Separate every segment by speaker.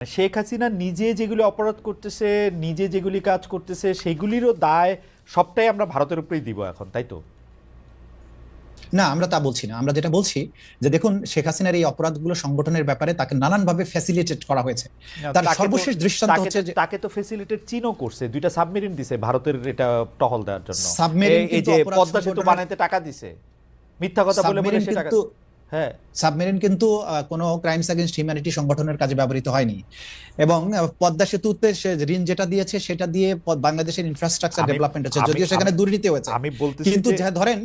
Speaker 1: শেখ হাসিনা নিজে যেগুলি অপরাধ করতেছে, নিজে যেগুলি কাজ করতেছে, সেগুলিরও দায় সবটাই আমরা ভারতের উপরেই দিব এখন, তাই তো?
Speaker 2: না, আমরা তা বলছি না। আমরা যেটা বলছি যে দেখুন, শেখ হাসিনার এই অপরাধগুলো সংগঠনের ব্যাপারে তাকে নানানভাবে ফ্যাসিলিটেট করা হয়েছে। তার সর্বশেষ দৃষ্টান্ত হচ্ছে যে
Speaker 1: তাকে তো ফ্যাসিলিটেট চীনও করছে, 2টা সাবমেরিন দিছে ভারতের এটা টহল দেওয়ার জন্য।
Speaker 2: সাবমেরিন
Speaker 1: এই যে পদ্মা সেতু বানাইতে টাকা দিছে, মিথ্যা কথা বলে বলে সে টাকা। হ্যাঁ,
Speaker 2: সাবমেরিন কিন্তু কোনো ক্রাইমস এগেইনস্ট হিউম্যানিটি সংগঠনের কাজে ব্যবহৃত হয়নি। এবং পদ্মা সেতুতে সে ঋণ যেটা দিয়েছে সেটা দিয়ে বাংলাদেশের ইনফ্রাস্ট্রাকচার ডেভেলপমেন্ট হচ্ছে, যদিও সেখানে দুর্নীতি হয়েছে।
Speaker 1: আমি বলতেছি
Speaker 2: কিন্তু ধরেন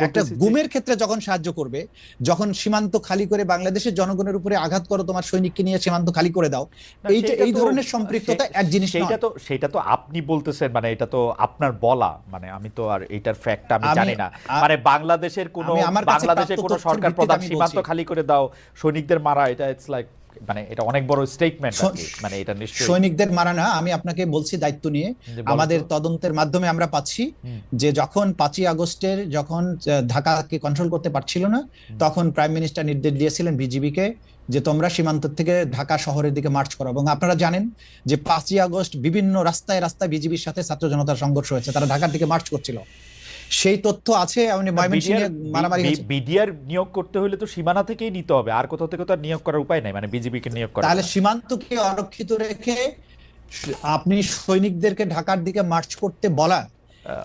Speaker 2: একটা গুমের ক্ষেত্রে যখন সাহায্য করবে, যখন সীমান্ত খালি করে বাংলাদেশের জনগণের উপরে আঘাত করো, তোমার সৈনিককে নিয়ে সীমান্ত খালি করে দাও, এই ধরনের সম্পৃক্ততা এক জিনিস নয়।
Speaker 1: সেটা তো আপনি বলতেছেন, মানে এটা তো আপনার বলা, মানে আমি তো আর এটার ফ্যাক্টটা আমি জানি না। মানে বাংলাদেশের কোনো সরকার প্রধান সীমান্ত খালি করে দাও, সৈনিকদের মারা, এটা ইটস লাইক, মানে এটা অনেক বড় স্টেটমেন্ট। মানে এটা নিশ্চয়ই
Speaker 2: সৈনিকদের মারা না, আমি আপনাকে বলছি দায়িত্ব নিয়ে। আমাদের তদন্তের মাধ্যমে আমরা পাচ্ছি যে যখন 5ই আগস্টের যখন ঢাকাকে কন্ট্রোল করতে পারছিল না, তখন প্রাইম মিনিস্টার নির্দেশ দিয়েছিলেন বিজিবিকে যে তোমরা সীমান্ত থেকে ঢাকা শহরের দিকে মার্চ করো। এবং আপনারা জানেন যে 5ই আগস্ট বিভিন্ন রাস্তায় রাস্তায় বিজিবির সাথে ছাত্র জনতার সংঘর্ষ হয়েছে, তারা ঢাকার দিকে মার্চ করছিল। সেই তথ্য আছে।
Speaker 1: বিডিআর নিয়োগ করতে হলে তো সীমানা থেকেই নিতে হবে, আর কোথাও থেকে তো নিয়োগ করার উপায় নাই, মানে বিজিবিকে নিয়োগ করা।
Speaker 2: তাহলে সীমান্তকে অরক্ষিত রেখে আপনি সৈনিকদেরকে ঢাকার দিকে মার্চ করতে বলা,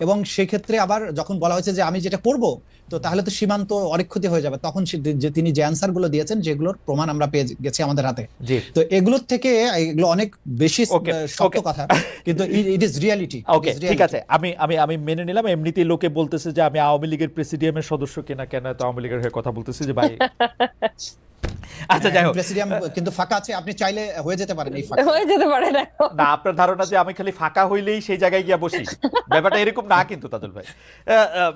Speaker 2: এবং সেক্ষেত্রে আবার যখন বলা হয়েছে যে আমি যেটা করব, তো তাহলে তো সীমান্ত অরক্ষিত হয়ে যাবে। তখন তিনি যে অ্যান্সার গুলো দিয়েছেন, যেগুলোর প্রমাণ আমরা পেয়ে গেছি আমাদের হাতে, তো এগুলোর থেকে এগুলো অনেক বেশি সত্য কথা, কিন্তু ইট ইজ রিয়ালিটি।
Speaker 1: ওকে, ঠিক আছে, আমি মেনে নিলাম। এমনিতেই লোকে বলতেছে যে আমি আওয়ামী লীগের প্রেসিডিয়ামের সদস্য কিনা, কেন তো আওয়ামী লীগের হয়ে কথা বলতেছি যে ভাই। আচ্ছা, যাই হোক,
Speaker 2: প্রেসিডিয়াম কিন্তু ফাঁকা আছে, আপনি চাইলে হয়ে যেতে পারেন। এই ফাঁকা
Speaker 3: হয়ে যেতে পারে না,
Speaker 1: আপনার ধারণা যে আমি খালি ফাঁকা হইলেই সেই জায়গায় গিয়া বসি, ব্যাপারটা এরকম না কিন্তু তাজুল ভাই।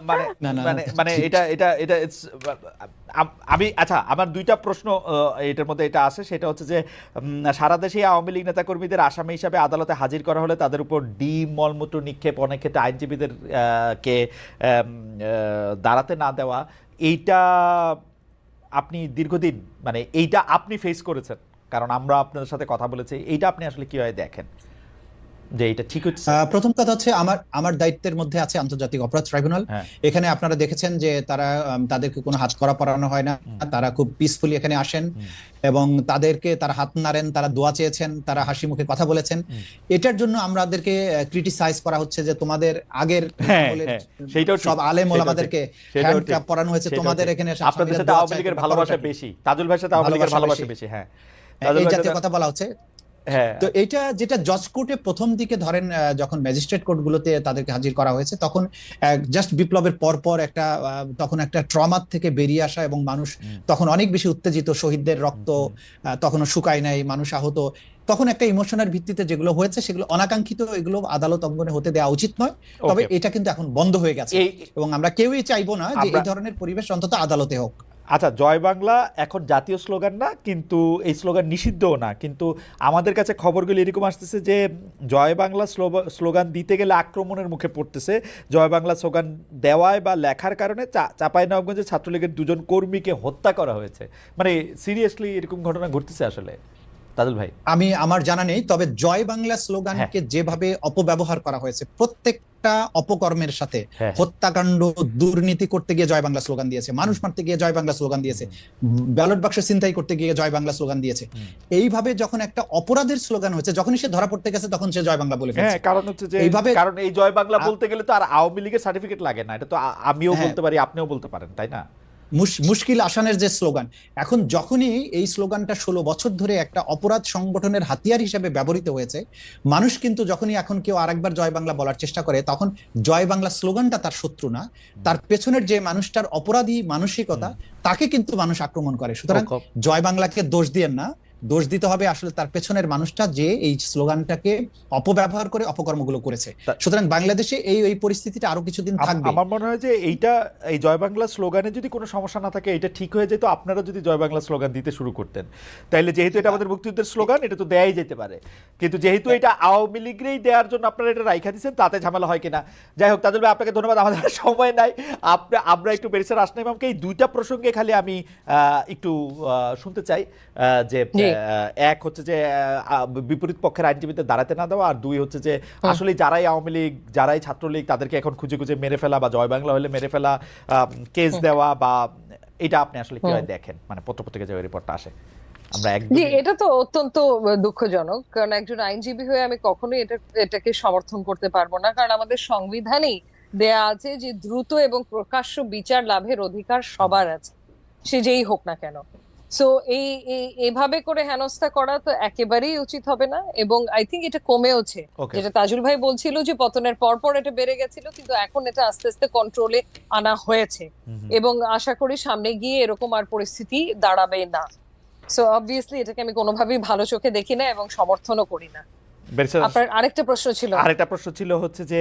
Speaker 1: মানে মানে মানে এটা এটা এটা আমি, আচ্ছা, আমার 2টা প্রশ্ন এটার মধ্যে এটা আছে, সেটা হচ্ছে যে সারা দেশে আওয়ামী লীগ নেতাকর্মীদের আসামি হিসাবে আদালতে হাজির করা হলে তাদের উপর ডিম মলমূত্র নিক্ষেপ, অনেক ক্ষেত্রে আইনজীবীদের কে দাঁড়াতে না দেওয়া, এইটা আপনি দীর্ঘদিন, মানে এইটা আপনি ফেস করেছেন, কারণ আমরা আপনাদের সাথে কথা বলেছি, এইটা আপনি আসলে কিভাবে দেখেন যে এটা ঠিক হচ্ছে?
Speaker 2: প্রথম কথা হচ্ছে আমার দায়িত্বের মধ্যে আছে আন্তর্জাতিক অপরাধ ট্রাইব্যুনাল। এখানে আপনারা দেখেছেন যে তাদেরকে কোনো হাত করা পড়ানো হয় না, তারা খুব পিসফুলি এখানে আসেন এবং তারা হাত নাড়েন, তারা দোয়া চেয়েছেন, তারা হাসি মুখে কথা বলেছেন। এটার জন্য আমাদেরকে ক্রিটিসাইজ করা হচ্ছে যে তোমাদের আগের সব আলেম ওলামাদেরকে হ্যান্ড ক্যাপ পরানো হয়েছে, তোমাদের এখানে
Speaker 1: আপনাদের সাথে আওয়ামী লীগের ভালোবাসা বেশি, তাজুল ভাইয়ের সাথে আওয়ামী লীগের ভালোবাসা বেশি। হ্যাঁ,
Speaker 2: এই জাতীয় কথা বলা হচ্ছে। তো এটা যেটা জজ কোর্টে প্রথম দিকে ধরেন যখন ম্যাজিস্ট্রেট কোর্টগুলোতে তাদেরকে হাজির করা হয়েছে, তখন জাস্ট বিপ্লবের পর একটা তখন একটা ট্রমার থেকে বেরিয়ে আসা, এবং মানুষ তখন অনেক বেশি উত্তেজিত, শহীদদের রক্ত তখনও শুকায় নাই, মানুষ আহত, তখন একটা ইমোশনের ভিত্তিতে যেগুলো হয়েছে সেগুলো অনাকাঙ্ক্ষিত, এগুলো আদালত অঙ্গনে হতে দেওয়া উচিত নয়। তবে এটা কিন্তু এখন বন্ধ হয়ে গেছে, এবং আমরা কেউই চাইবো না যে এই ধরনের পরিবেশ অন্তত আদালতে হোক।
Speaker 1: আচ্ছা, জয় বাংলা এখন জাতীয় স্লোগান না, কিন্তু এই স্লোগান নিষিদ্ধও না, কিন্তু আমাদের কাছে খবরগুলো এরকম আসতেছে যে জয় বাংলা স্লোগান দিতে গেলে আক্রমণের মুখে পড়তেছে। জয় বাংলা স্লোগান দেওয়ায় বা লেখার কারণে চাঁপাইনবাবগঞ্জে ছাত্রলীগের 2জন কর্মীকে হত্যা করা হয়েছে। মানে সিরিয়াসলি এরকম ঘটনা ঘটতেছে আসলে তাজুল ভাই?
Speaker 2: আমার জানা নেই, তবে জয় বাংলা স্লোগানকে যেভাবে অপব্যবহার করা হয়েছে, প্রত্যেকটা অপকর্মের সাথে, হত্যাকাণ্ড, দুর্নীতি করতে গিয়ে জয় বাংলা স্লোগান দিয়েছে, মানুষ মারতে গিয়ে জয় বাংলা স্লোগান দিয়েছে, ব্যালট বাক্স ছিনতাই করতে গিয়ে জয় বাংলা স্লোগান দিয়েছে। এইভাবে যখন একটা অপরাধের স্লোগান হয়েছে, যখনই সে ধরা পড়তে গেছে তখন সে জয় বাংলা বলে ফেলেছে।
Speaker 1: কারণ হচ্ছে যে কারণ এই জয় বাংলা বলতে গেলে তো আর আওয়ামী লীগের সার্টিফিকেট লাগে না, এটা তো আমিও বলতে পারি, আপনিও বলতে পারেন, তাই না?
Speaker 2: মুশকিল আসানের যে স্লোগান, এখন যখনই এই স্লোগানটা 16 বছর ধরে একটা অপরাধ সংগঠনের হাতিয়ার হিসেবে ব্যবহৃত হয়েছে, মানুষ কিন্তু যখনই এখন কেউ আরেকবার জয় বাংলা বলার চেষ্টা করে, তখন জয় বাংলা স্লোগানটা তার শত্রু না, তার পেছনের যে মানুষটার অপরাধী মানসিকতা, তাকে কিন্তু মানুষ আক্রমণ করে। সুতরাং জয় বাংলাকে দোষ দিয়েন না, দোষ দিতে হবে আসলে তার পেছনের মানুষটা, যে এই স্লোগানটাকে অপব্যবহার করে অপকর্মগুলো করেছে। সুতরাং বাংলাদেশে এই পরিস্থিতিটা আরো কিছুদিন থাকবে।
Speaker 1: আমার মনে হয় যে এই জয় বাংলা স্লোগানে যদি কোনো সমস্যা না থাকে, এটা ঠিক হয়ে যেত আপনারা যদি জয় বাংলা স্লোগান দিতে শুরু করতেন, তাইলে যেহেতু এটা আমাদের মুক্তিযুদ্ধের স্লোগান, এটা তো দেয়াই যেতে পারে, কিন্তু যেহেতু এটা আওয়ামী লীগেরই দেওয়ার জন্য আপনারা এটা রাইখা দিচ্ছেন, তাতে ঝামেলা হয় কিনা। যাই হোক, তাজুল ভাই আপনাকে ধন্যবাদ, আমাদের সময় নাই, আমরা একটু ব্যারিস্টার আসনাম ইমামকে এই 2টা প্রসঙ্গে খালি আমি একটু শুনতে চাই যে এক হচ্ছে যে বিপরীত পক্ষের আইনজীবীদের দাঁড়াতে না দেওয়া, আর দুই হচ্ছে যে আসলে যারাই আওয়ামী লীগ যারাই ছাত্রলীগ তাদেরকে এখন খুঁজে খুঁজে মেরে ফেলা বা জয় বাংলা হলে মেরে ফেলা, কেস দেওয়া, বা এটা আপনি আসলে কিভাবে দেখেন, মানে পত্রপত্রিকা যে রিপোর্টটা আসে আমরা একদম।
Speaker 3: জি, এটা তো অত্যন্ত দুঃখজনক, কারণ একজন আইনজীবী হয়ে আমি কখনোই এটাকে সমর্থন করতে পারবো না, কারণ আমাদের সংবিধানেই দেয়া আছে যে দ্রুত এবং প্রকাশ্য বিচার লাভের অধিকার সবার আছে, সে যেই হোক না কেন। সো এভাবে করে হেনস্থা করা তো একেবারেই উচিত হবে না, এবং আই থিঙ্ক এটা কমেওছে। যেটা তাজুল ভাই বলছিল যে পতনের পর পর এটা বেড়ে গেছিল, কিন্তু এখন এটা আস্তে আস্তে কন্ট্রোলে আনা হয়েছে, এবং আশা করি সামনে গিয়ে এরকম আর পরিস্থিতি দাঁড়াবে না। সো অবভিয়াসলি এটাকে আমি কোনোভাবেই ভালো চোখে দেখি না এবং সমর্থনও করি না। আপনার আরেকটা প্রশ্ন ছিল?
Speaker 1: আরেকটা প্রশ্ন ছিল হচ্ছে যে,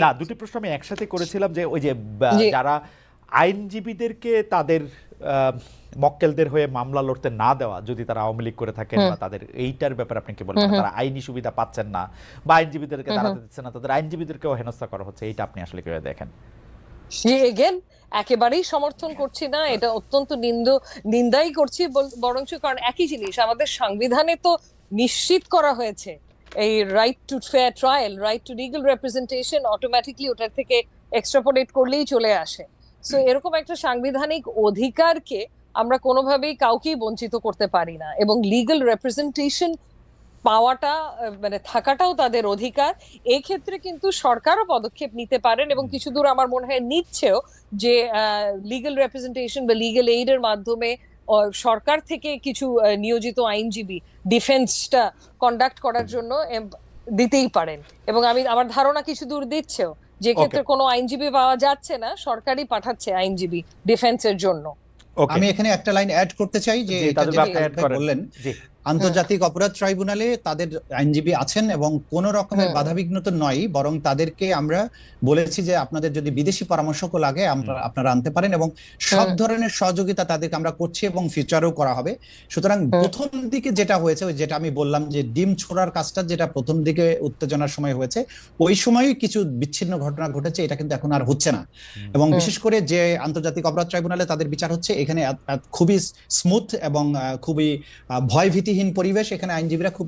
Speaker 1: না দুটি প্রশ্ন আমি একসাথে করেছিলাম, যে ওই যে যারা আইনজীবীদেরকে তাদের মক্কেলদের হয়ে মামলা লড়তে না দেওয়া, যদি তারা আওয়ামী লীগ করে থাকেন বা তাদের, এইটার ব্যাপারে আপনি কি বলবেন? তারা আইনি সুবিধা পাচ্ছেন না বা আইনজীবীদেরকে দাঁড়াতে দিচ্ছেন না, তাদের আইনজীবীদেরকেও হেনস্থা করা হচ্ছে, এইটা আপনি আসলে কিভাবে দেখেন?
Speaker 3: এগেন একেবারেই সমর্থন করছি না, এটা অত্যন্ত নিন্দাই করছি বরঞ্চ, কারণ একই জিনিস আমাদের সংবিধানে তো নিশ্চিত করা হয়েছে, এই right two fair trial, right two legal representation automatically ওটার থেকে এক্সট্রাপোলেট করলেই চলে আসে। সো এরকম একটা সাংবিধানিক অধিকারকে আমরা কোনোভাবেই কাউকেই বঞ্চিত করতে পারি না, এবং লিগ্যাল রিপ্রেজেন্টেশন পাওয়াটা মানে থাকাটাও তাদের অধিকার। এই ক্ষেত্রে কিন্তু সরকারও পদক্ষেপ নিতে পারেন, এবং কিছু দূর আমার মনে হয় নিচ্ছেও, যে লিগ্যাল রিপ্রেজেন্টেশন বা লিগ্যাল এইড এর মাধ্যমে সরকার থেকে কিছু নিয়োজিত আইনজীবী ডিফেন্সটা কন্ডাক্ট করার জন্য দিতেই পারেন, এবং আমার ধারণা কিছু দূর দিচ্ছেও, যে ক্ষেত্রে কোনো আইনজীবী পাওয়া যাচ্ছে না, সরকারই পাঠাচ্ছে আইনজীবী ডিফেন্সের জন্য।
Speaker 2: আমি এখানে একটা লাইন অ্যাড করতে চাই, যে এটা যেটা বললেন, আন্তর্জাতিক অপরাধ ট্রাইব্যুনালে তাদের আইনজীবী আছেন এবং কোন রকমের বাধাবিঘ্ন তো নয়, বরং তাদেরকে আমরা বলেছি যে আপনাদের যদি বিদেশি পরামর্শক লাগে আপনারা আনতে পারেন, এবং সব ধরনের সহযোগিতা তাদেরকে আমরা করছি এবং ফিউচারেও করা হবে। সুতরাং প্রথম দিকে যেটা হয়েছে, যেটা আমি বললাম যে ডিম ছোড়ার কাজটা যেটা প্রথম দিকে উত্তেজনার সময় হয়েছে, ওই সময়ই কিছু বিচ্ছিন্ন ঘটনা ঘটেছে, এটা কিন্তু এখন আর হচ্ছে না। এবং বিশেষ করে যে আন্তর্জাতিক অপরাধ ট্রাইব্যুনালে তাদের বিচার হচ্ছে, এখানে খুবই স্মুথ এবং খুবই ভয়ভীতিহীন পরিবেশ, এখানে আইনজীবীরা খুব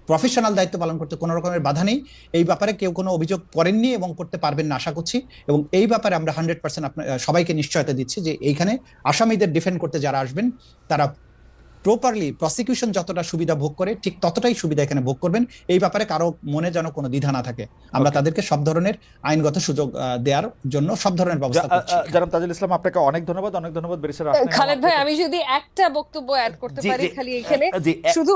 Speaker 2: প্রফেশনাল দায়িত্ব পালন করতে কোনো রকমের বাধা নেই। এই ব্যাপারে কেউ কোনো অভিযোগ করেননি এবং করতে পারবেন না আশা করছি, এবং এই ব্যাপারে আমরা 100% সবাইকে নিশ্চয়তা দিচ্ছি যে এইখানে আসামিদের ডিফেন্ড করতে যারা আসবেন তারা প্রপারলি প্রসিকিউশন যতটা সুবিধা ভোগ করে ঠিক ততটাই সুবিধা এখানে ভোগ করবেন। এই ব্যাপারে কারো মনে যেন কোনো দ্বিধা না থাকে, আমরা তাদেরকে সব ধরনের আইনগত সুযোগ দেওয়ার জন্য সব ধরনের ব্যবস্থা করছি।
Speaker 1: জনাব তাজুল ইসলাম, আপনাকে অনেক ধন্যবাদ, অনেক ধন্যবাদ।
Speaker 3: খালেদ ভাই, আমি যদি একটা বক্তব্য অ্যাড করতে পারি খালি এখানে, শুধু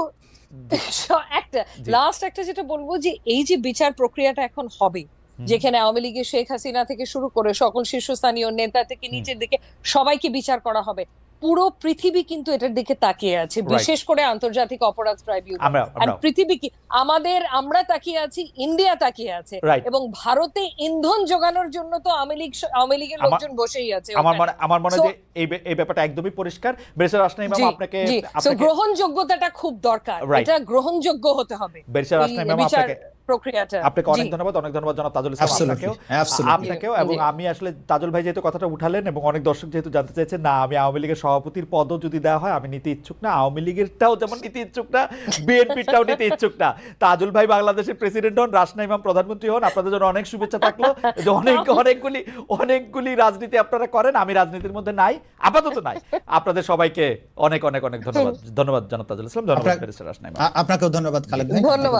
Speaker 3: একটা লাস্ট একটা যেটা বলবো, যে এই যে বিচার প্রক্রিয়াটা এখন হবে, যেখানে আওয়ামী লীগের শেখ হাসিনা থেকে শুরু করে সকল শীর্ষস্থানীয় নেতা থেকে নিচের দিকে সবাইকে বিচার করা হবে, পুরো পৃথিবী কিন্তু এটার দিকে তাকিয়ে আছে, বিশেষ করে আন্তর্জাতিক অপরাধ ট্রাইব্যুনাল। আর পৃথিবী কি আমরা তাকিয়ে আছি, ইন্ডিয়া তাকিয়ে আছে, এবং ভারতে ইন্ধন যোগানোর জন্য তো আওয়ামী লীগের লোকজন বসেই আছে।
Speaker 1: আমার মনে হয় যে এই ব্যাপারটা একদমই পরিষ্কার। বেরিস্টার রাসনা ইমাম, আপনাকে
Speaker 3: গ্রহণযোগ্যতাটা খুব দরকার, এটা গ্রহণযোগ্য হতে হবে
Speaker 1: বেরিস্টার রাসনা ইমাম,
Speaker 3: আপনাকে
Speaker 1: অনেক ধন্যবাদ, অনেক ধন্যবাদ জনাব তাজুল ইসলাম, আপনাকেও। এবং আমি আসলে তাজুল ভাই যেহেতু কথাটা উঠালেন এবং অনেক দর্শক যেহেতু জানতে চাইছেন, না আমি আওয়ামী লীগের সভাপতির পদও যদি দেওয়া হয় আমি নিতে ইচ্ছুক না, আওয়ামী লীগেরটাও যেমন নিতে ইচ্ছুক না, বিএনপিটাও নিতে ইচ্ছুক না। তাজুল ভাই বাংলাদেশের প্রেসিডেন্ট হন, রাসনা ইমাম প্রধানমন্ত্রী হন, আপনাদের জন্য অনেক শুভেচ্ছা থাকলো। অনেকগুলি রাজনীতি আপনারা করেন, আমি রাজনীতির মধ্যে নাই, আপাতত নাই। আপনাদের সবাইকে অনেক অনেক অনেক ধন্যবাদ। ধন্যবাদ জনাব তাজুল ইসলাম, ধন্যবাদ বেরিস্টার রাসনা ইমাম।
Speaker 2: আপনাকেও ধন্যবাদ খালেদ ভাই।
Speaker 3: ধন্যবাদ।